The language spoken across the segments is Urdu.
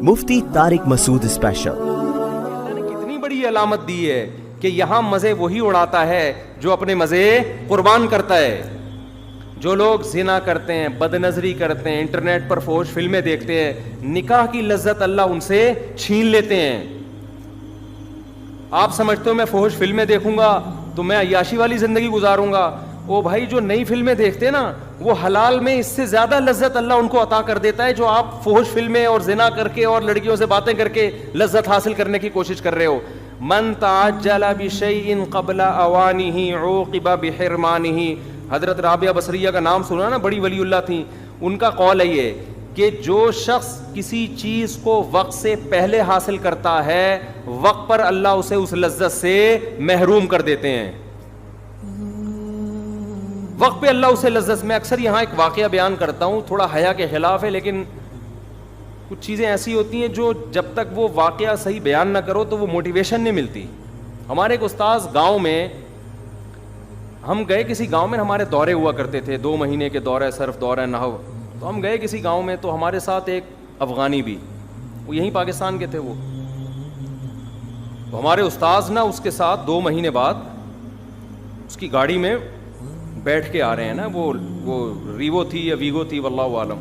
مفتی طارق مسعود اسپیشل۔ اللہ نے کتنی بڑی علامت دی ہے کہ یہاں مزے وہی اڑاتا ہے جو اپنے مزے قربان کرتا ہے۔ جو لوگ زنا کرتے ہیں، بد نظری کرتے ہیں، انٹرنیٹ پر فحش فلمیں دیکھتے ہیں، نکاح کی لذت اللہ ان سے چھین لیتے ہیں۔ آپ سمجھتے ہو میں فحش فلمیں دیکھوں گا تو میں عیاشی والی زندگی گزاروں گا؟ او بھائی، جو نئی فلمیں دیکھتے ہیں نا، وہ حلال میں اس سے زیادہ لذت اللہ ان کو عطا کر دیتا ہے جو آپ فحش فلمیں اور زنا کر کے اور لڑکیوں سے باتیں کر کے لذت حاصل کرنے کی کوشش کر رہے ہو۔ من تعجل بشیء قبل اوانہ عوقب بحرمانہ۔ حضرت رابعہ بصریہ کا نام سنا نا، بڑی ولی اللہ تھیں، ان کا قول ہے یہ کہ جو شخص کسی چیز کو وقت سے پہلے حاصل کرتا ہے، وقت پر اللہ اسے اس لذت سے محروم کر دیتے ہیں۔ وقت پہ اللہ اسے لذت، میں اکثر یہاں ایک واقعہ بیان کرتا ہوں، تھوڑا حیا کے خلاف ہے، لیکن کچھ چیزیں ایسی ہوتی ہیں جو جب تک وہ واقعہ صحیح بیان نہ کرو تو وہ موٹیویشن نہیں ملتی۔ ہمارے ایک استاذ گاؤں میں، ہم گئے کسی گاؤں میں، ہمارے دورے ہوا کرتے تھے، 2 مہینے کے دورے صرف دورہ نحو، تو ہم گئے کسی گاؤں میں، تو ہمارے ساتھ ایک افغانی بھی، وہ یہیں پاکستان کے تھے، وہ تو ہمارے استاذ نا اس کے ساتھ 2 مہینے بعد اس کی گاڑی میں بیٹھ کے آ رہے ہیں نا، وہ ریوو تھی یا ویگو تھی واللہ عالم۔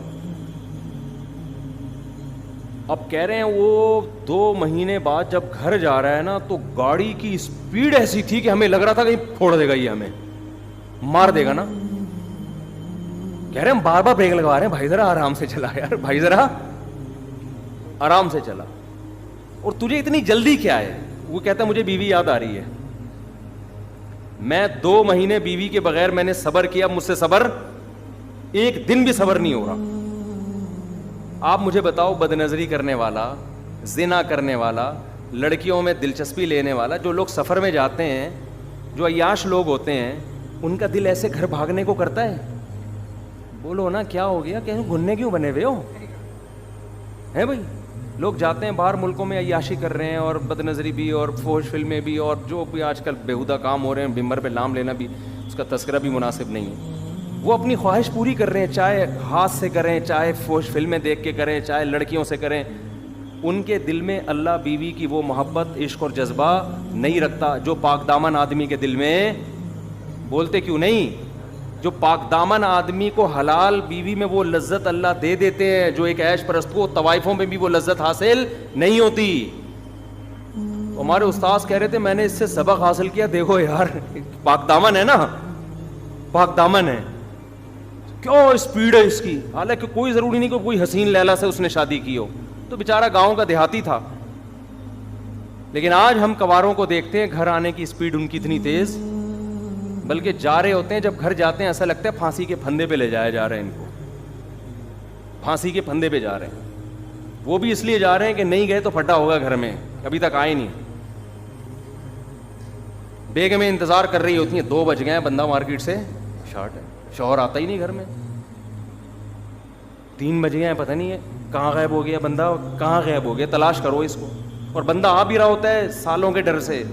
اب کہہ رہے ہیں وہ 2 مہینے بعد جب گھر جا رہا ہے نا، تو گاڑی کی سپیڈ ایسی تھی کہ ہمیں لگ رہا تھا کہیں پھوڑ دے گا، یہ ہمیں مار دے گا نا۔ کہہ رہے ہیں ہم بار بار بریک لگوا رہے ہیں، بھائی ذرا آرام سے چلا یار، بھائی ذرا آرام سے چلا، اور تجھے اتنی جلدی کیا ہے؟ وہ کہتا ہے مجھے بیوی یاد آ رہی ہے، میں 2 مہینے بیوی کے بغیر میں نے صبر کیا، مجھ سے صبر ایک دن بھی صبر نہیں ہو رہا۔ آپ مجھے بتاؤ، بد نظری کرنے والا، زنا کرنے والا، لڑکیوں میں دلچسپی لینے والا، جو لوگ سفر میں جاتے ہیں، جو عیاش لوگ ہوتے ہیں، ان کا دل ایسے گھر بھاگنے کو کرتا ہے؟ بولو نا کیا ہو گیا، کہ گھننے کیوں بنے ہوئے ہو ہیں بھائی؟ لوگ جاتے ہیں باہر ملکوں میں، عیاشی کر رہے ہیں، اور بد نظری بھی، اور فحش فلمیں بھی، اور جو بھی آج کل بیہودہ کام ہو رہے ہیں، بمبر پہ نام لینا بھی، اس کا تذکرہ بھی مناسب نہیں ہے۔ وہ اپنی خواہش پوری کر رہے ہیں، چاہے ہاتھ سے کریں، چاہے فحش فلمیں دیکھ کے کریں، چاہے لڑکیوں سے کریں۔ ان کے دل میں اللہ بیوی کی وہ محبت، عشق اور جذبہ نہیں رکھتا جو پاک دامن آدمی کے دل میں۔ بولتے کیوں نہیں؟ جو پاک دامن آدمی کو حلال بیوی میں وہ لذت اللہ دے دیتے ہیں جو ایک عیش پرست کو طوائفوں میں بھی وہ لذت حاصل نہیں ہوتی۔ ہمارے استاذ کہہ رہے تھے میں نے اس سے سبق حاصل کیا، دیکھو یار پاک دامن ہے نا، پاک دامن ہے، کیوں اسپیڈ ہے اس کی، حالانکہ کوئی ضروری نہیں کہ کوئی حسین لیلا سے اس نے شادی کی ہو، تو بیچارہ گاؤں کا دیہاتی تھا۔ لیکن آج ہم کواروں کو دیکھتے ہیں، گھر آنے کی اسپیڈ ان کی اتنی تیز، بلکہ جا رہے ہوتے ہیں، جب گھر جاتے ہیں ایسا لگتا ہے پھانسی کے پھندے پہ لے جایا جا رہا ہے، ان کو پھانسی کے پھندے پہ جا رہے ہیں۔ وہ بھی اس لیے جا رہے ہیں کہ نہیں گئے تو پھٹا ہوگا گھر میں، ابھی تک آئے نہیں۔ بیگمیں انتظار کر رہی ہوتی ہیں، 2 بج گئے ہیں، بندہ مارکیٹ سے شارٹ ہے، شوہر آتا ہی نہیں گھر میں، 3 بج گئے ہیں، پتہ نہیں ہے کہاں غائب ہو گیا بندہ، کہاں غائب ہو گیا، تلاش کرو اس کو۔ اور بندہ آ بھی رہا ہوتا ہے سالوں کے ڈر سے،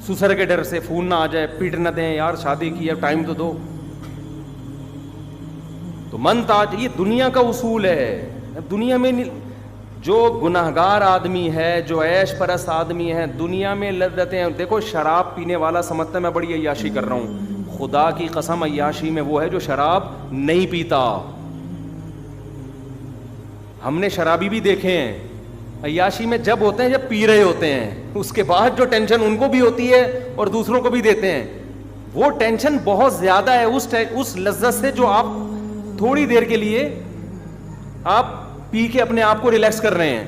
سسر کے ڈر سے، فون نہ آ جائے، پیٹ نہ دیں، یار شادی کی ہے ٹائم تو دو۔ تو من تاج، یہ دنیا کا اصول ہے۔ دنیا میں جو گناہگار آدمی ہے، جو عیش پرست آدمی ہے، دنیا میں لذتیں، دیکھو شراب پینے والا سمجھتا ہے میں بڑی عیاشی کر رہا ہوں، خدا کی قسم عیاشی میں وہ ہے جو شراب نہیں پیتا۔ ہم نے شرابی بھی دیکھے ہیں، عیاشی میں جب ہوتے ہیں جب پی رہے ہوتے ہیں، اس کے بعد جو ٹینشن ان کو بھی ہوتی ہے اور دوسروں کو بھی دیتے ہیں، وہ ٹینشن بہت زیادہ ہے اس لذت سے جو آپ تھوڑی دیر کے لیے آپ پی کے اپنے آپ کو ریلیکس کر رہے ہیں۔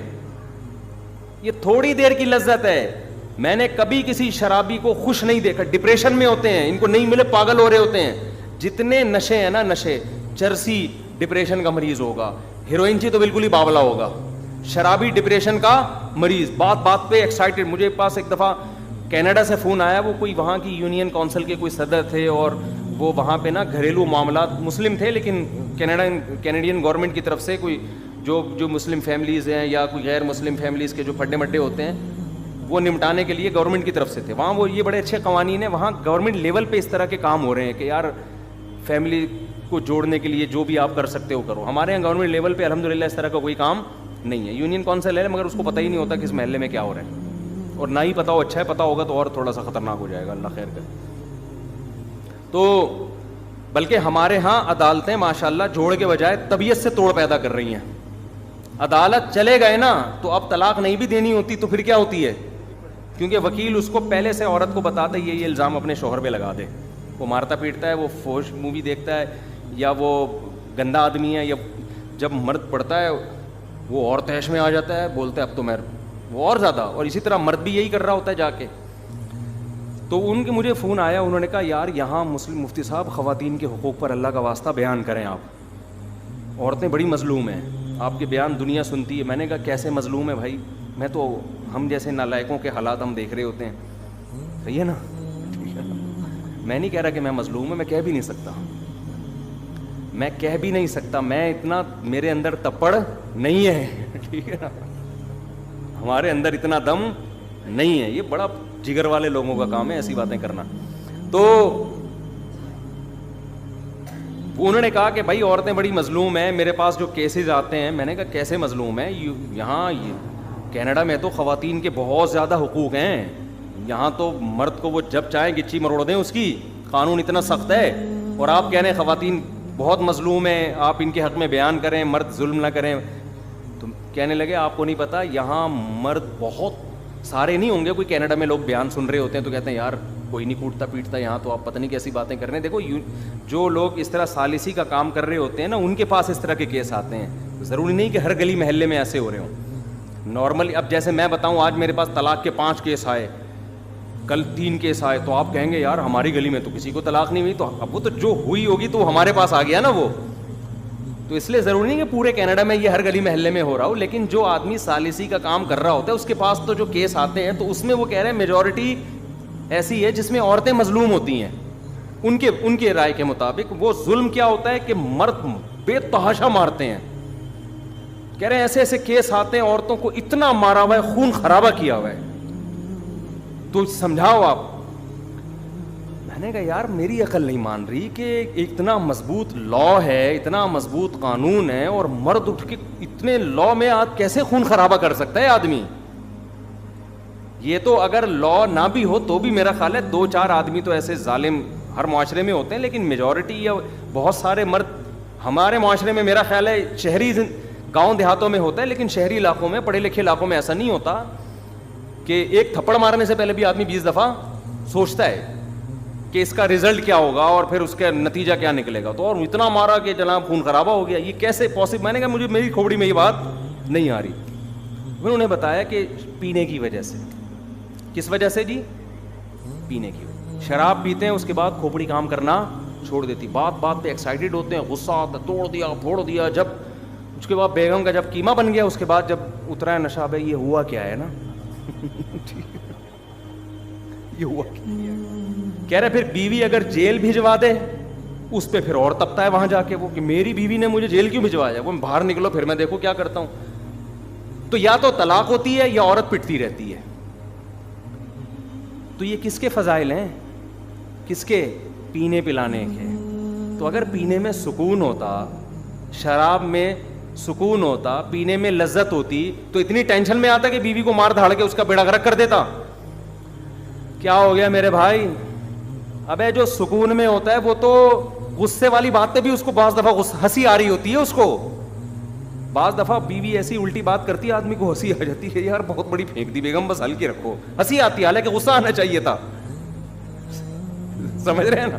یہ تھوڑی دیر کی لذت ہے۔ میں نے کبھی کسی شرابی کو خوش نہیں دیکھا، ڈپریشن میں ہوتے ہیں، ان کو نہیں ملے پاگل ہو رہے ہوتے ہیں۔ جتنے نشے ہیں نا، نشے، چرسی ڈپریشن کا مریض ہوگا، ہیروئن چی تو بالکل ہی باولا ہوگا، شرابی ڈپریشن کا مریض، بات بات پہ ایکسائٹڈ۔ مجھے پاس ایک دفعہ کینیڈا سے فون آیا، وہ کوئی وہاں کی یونین کونسل کے کوئی صدر تھے، اور وہ وہاں پہ نا گھریلو معاملات، مسلم تھے لیکن کینیڈین گورنمنٹ کی طرف سے کوئی جو مسلم فیملیز ہیں یا کوئی غیر مسلم فیملیز کے جو پھڈے مڈے ہوتے ہیں وہ نمٹانے کے لیے گورنمنٹ کی طرف سے تھے وہاں۔ وہ یہ بڑے اچھے قوانین ہیں وہاں، گورنمنٹ لیول پہ اس طرح کے کام ہو رہے ہیں کہ یار فیملی کو جوڑنے کے لیے جو بھی آپ کر سکتے ہو کرو۔ ہمارے یہاں گورنمنٹ لیول پہ الحمدللہ اس طرح کا کوئی کام نہیں ہے. یونین کون سا لے لے, مگر اس کو پتہ ہی نہیں ہوتا کہ اس محلے میں کیا ہو رہا ہے, اور نہ ہی پتہ ہو اچھا ہے, پتہ ہوگا تو اور تھوڑا سا خطرناک ہو جائے گا, اللہ خیر کرے. تو بلکہ ہمارے ہاں عدالتیں ماشاءاللہ جوڑ کے بجائے طبیعت سے توڑ پیدا کر رہی ہیں. عدالت چلے گئے نا تو اب طلاق نہیں بھی دینی ہوتی تو پھر کیا ہوتی ہے, کیونکہ وکیل اس کو پہلے سے عورت کو بتاتا ہے یہ الزام اپنے شوہر پہ لگا دے. وہ مارتا پیٹتا ہے, وہ فوش مووی دیکھتا ہے, یا وہ گندا آدمی ہے, یا جب مرد پڑتا ہے وہ اور تیش میں آ جاتا ہے, بولتا ہے اب تو میں وہ اور زیادہ. اور اسی طرح مرد بھی یہی کر رہا ہوتا ہے جا کے. تو ان کے مجھے فون آیا, انہوں نے کہا یار یہاں مسلم مفتی صاحب خواتین کے حقوق پر اللہ کا واسطہ بیان کریں آپ, عورتیں بڑی مظلوم ہیں, آپ کے بیان دنیا سنتی ہے. میں نے کہا کیسے مظلوم ہے بھائی, میں تو ہم جیسے نالائقوں کے حالات ہم دیکھ رہے ہوتے ہیں, صحیح ہے نا, ٹھیک ہے نا. میں نہیں کہہ رہا کہ میں مظلوم ہوں, میں کہہ بھی نہیں سکتا, میں کہہ بھی نہیں سکتا, میں اتنا میرے اندر تپڑ نہیں ہے, ٹھیک ہے نا, ہمارے اندر اتنا دم نہیں ہے. یہ بڑا جگر والے لوگوں کا کام ہے ایسی باتیں کرنا. تو انہوں نے کہا کہ بھائی عورتیں بڑی مظلوم ہیں, میرے پاس جو کیسز آتے ہیں. میں نے کہا کیسے مظلوم ہیں, یہاں کینیڈا میں تو خواتین کے بہت زیادہ حقوق ہیں. یہاں تو مرد کو وہ جب چاہیں گچی مروڑ دیں اس کی, قانون اتنا سخت ہے, اور آپ کہہ رہے ہیں خواتین بہت مظلوم ہیں, آپ ان کے حق میں بیان کریں, مرد ظلم نہ کریں. تو کہنے لگے آپ کو نہیں پتا یہاں مرد بہت سارے نہیں ہوں گے, کوئی کینیڈا میں لوگ بیان سن رہے ہوتے ہیں تو کہتے ہیں یار کوئی نہیں کوٹتا پیٹتا یہاں, تو آپ پتہ نہیں کیسی باتیں کر رہے ہیں. دیکھو جو لوگ اس طرح ثالثی کا کام کر رہے ہوتے ہیں نا, ان کے پاس اس طرح کے کیس آتے ہیں. ضروری نہیں کہ ہر گلی محلے میں ایسے ہو رہے ہوں. نارملی اب جیسے میں بتاؤں آج میرے پاس طلاق کے 5 کیس آئے, کل 3 کیس آئے, تو آپ کہیں گے یار ہماری گلی میں تو کسی کو طلاق نہیں ہوئی, تو اب وہ تو جو ہوئی ہوگی تو ہمارے پاس آ گیا نا وہ. تو اس لیے ضروری نہیں کہ پورے کینیڈا میں یہ ہر گلی محلے میں ہو رہا ہو, لیکن جو آدمی ثالثی کا کام کر رہا ہوتا ہے اس کے پاس تو جو کیس آتے ہیں تو اس میں وہ کہہ رہے ہیں میجورٹی ایسی ہے جس میں عورتیں مظلوم ہوتی ہیں. ان کے رائے کے مطابق وہ ظلم کیا ہوتا ہے کہ مرد بے تحاشا مارتے ہیں. کہہ رہے ہیں ایسے ایسے کیس آتے ہیں, عورتوں کو اتنا مارا ہوا ہے, خون خرابہ کیا ہوا ہے, تو سمجھاؤ آپ. میں نے کہا یار میری عقل نہیں مان رہی کہ اتنا مضبوط لا ہے, اتنا مضبوط قانون ہے, اور مرد اٹھ کے اتنے لا میں آج کیسے خون خرابہ کر سکتا ہے آدمی. یہ تو اگر لا نہ بھی ہو تو بھی میرا خیال ہے 2-4 آدمی تو ایسے ظالم ہر معاشرے میں ہوتے ہیں, لیکن میجورٹی یا بہت سارے مرد ہمارے معاشرے میں میرا خیال ہے شہری گاؤں دیہاتوں میں ہوتا ہے, لیکن شہری علاقوں میں پڑھے لکھے علاقوں میں ایسا نہیں ہوتا کہ ایک تھپڑ مارنے سے پہلے بھی آدمی 20 دفعہ سوچتا ہے کہ اس کا رزلٹ کیا ہوگا اور پھر اس کا نتیجہ کیا نکلے گا. تو اور اتنا مارا کہ جناب خون خرابہ ہو گیا, یہ کیسے پاسبل. میں نے کہا مجھے میری کھوپڑی میں یہ بات نہیں آ رہی. انہوں نے بتایا کہ پینے کی وجہ سے. کس وجہ سے جی؟ پینے کی وجہ. شراب پیتے ہیں اس کے بعد کھوپڑی کام کرنا چھوڑ دیتی, بات بات پہ ایکسائٹیڈ ہوتے ہیں, غصہ آتا, توڑ دیا پھوڑ دیا. جب اس کے بعد بیگم کا جب قیمہ بن گیا, اس کے بعد جب اترا ہے نشہ بھائی یہ ہوا کیا ہے نا, یہ ہوا کیا. کہہ رہے پھر بیوی اگر جیل بھجوا دے اس پہ پھر اور تپتا ہے وہاں جا کے وہ کہ میری بیوی نے مجھے جیل کیوں بھجوایا, وہ باہر نکلو پھر میں دیکھو کیا کرتا ہوں. تو یا تو طلاق ہوتی ہے یا عورت پٹتی رہتی ہے. تو یہ کس کے فضائل ہیں, کس کے؟ پینے پلانے کے. تو اگر پینے میں سکون ہوتا, شراب میں سکون ہوتا, پینے میں لذت ہوتی, تو اتنی ٹینشن میں آتا کہ بیوی کو مار دھاڑ کے اس کا بیڑا غرق کر دیتا. کیا ہو گیا میرے بھائی؟ ابے جو سکون میں ہوتا ہے وہ تو غصے والی بات پہ بھی اس کو بعض دفعہ ہنسی آ رہی ہوتی ہے. اس کو بعض دفعہ بیوی ایسی الٹی بات کرتی ہے آدمی کو ہنسی آ جاتی ہے, یار بہت بڑی پھینک دی بیگم, بس ہلکی رکھو. ہنسی آتی ہے, حالانکہ غصہ آنا چاہیے تھا. سمجھ رہے ہیں نا.